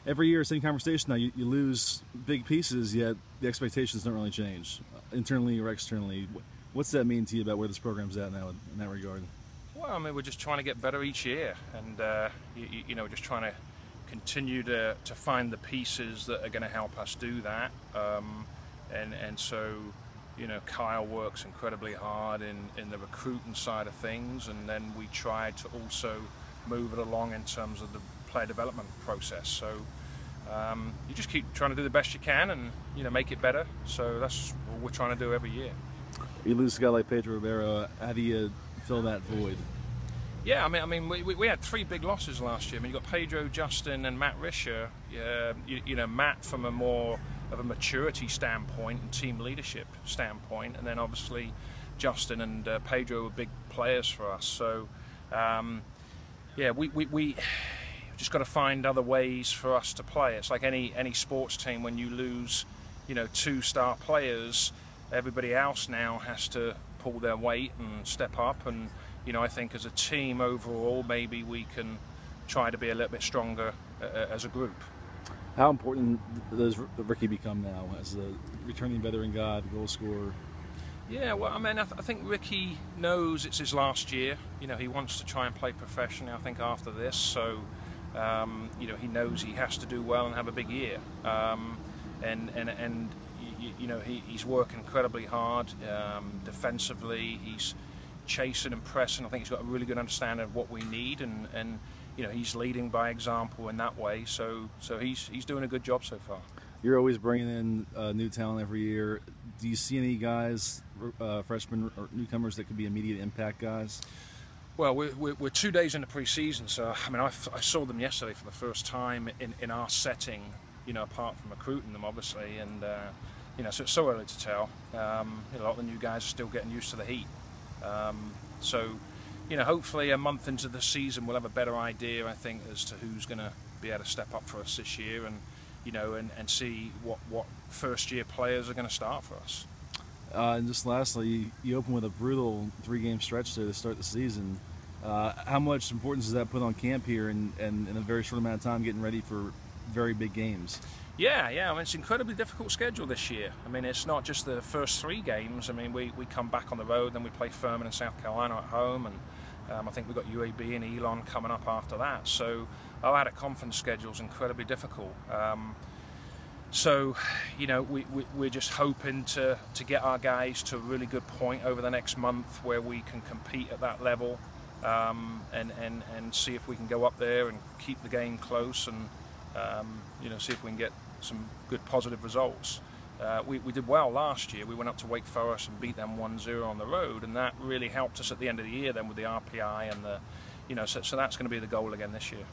Every year, same conversation. Now you lose big pieces, yet the expectations don't really change, internally or externally. What's that mean to you about where this program's at now in that regard? Well, I mean, we're just trying to get better each year, and you know, just trying to continue to find the pieces that are going to help us do that. And so, you know, Kyle works incredibly hard in the recruiting side of things, and then we try to also move it along in terms of the player development process. So you just keep trying to do the best you can, and you know, make it better. So that's what we're trying to do every year. You lose a guy like Pedro Ribeiro. How do you fill that void? Yeah, I mean, we had 3 big losses last year. I mean, you got Pedro, Justin, and Matt Risher. You know, Matt from a more of a maturity standpoint and team leadership standpoint, and then obviously Justin and Pedro were big players for us. So yeah, we just got to find other ways for us to play. It's like any sports team. When you lose, you know, 2 star players, everybody else now has to pull their weight and step up. And you know, I think as a team overall, maybe we can try to be a little bit stronger as a group. How important does Ricky become now as a returning veteran guy, goal scorer? Yeah, well, I mean, I think Ricky knows it's his last year. You know, he wants to try and play professionally, I think, after this. So, you know, he knows he has to do well and have a big year. And you know, he's working incredibly hard defensively. He's chasing and pressing. I think he's got a really good understanding of what we need, and you know, he's leading by example in that way. So he's doing a good job so far. You're always bringing in new talent every year. Do you see any guys, freshmen or newcomers, that could be immediate impact guys? Well, we're 2 days into preseason, so I mean, I saw them yesterday for the first time in our setting. You know, apart from recruiting them, obviously, and you know, so it's so early to tell. You know, a lot of the new guys are still getting used to the heat. So, you know, hopefully a month into the season we'll have a better idea, I think, as to who's going to be able to step up for us this year, and you know, and see what first-year players are going to start for us. And just lastly, you open with a brutal 3-game stretch there to start the season. How much importance does that put on camp here, and in a very short amount of time getting ready for very big games? Yeah, I mean, it's an incredibly difficult schedule this year. I mean, it's not just the first 3 games. I mean, we come back on the road, then we play Furman and South Carolina at home, and I think we've got UAB and Elon coming up after that. So our out-of-conference schedule is incredibly difficult. So, you know, we're just hoping to get our guys to a really good point over the next month where we can compete at that level, and see if we can go up there and keep the game close, and you know, see if we can get some good positive results. We did well last year. We went up to Wake Forest and beat them 1-0 on the road, and that really helped us at the end of the year then with the RPI and the, you know, so that's going to be the goal again this year.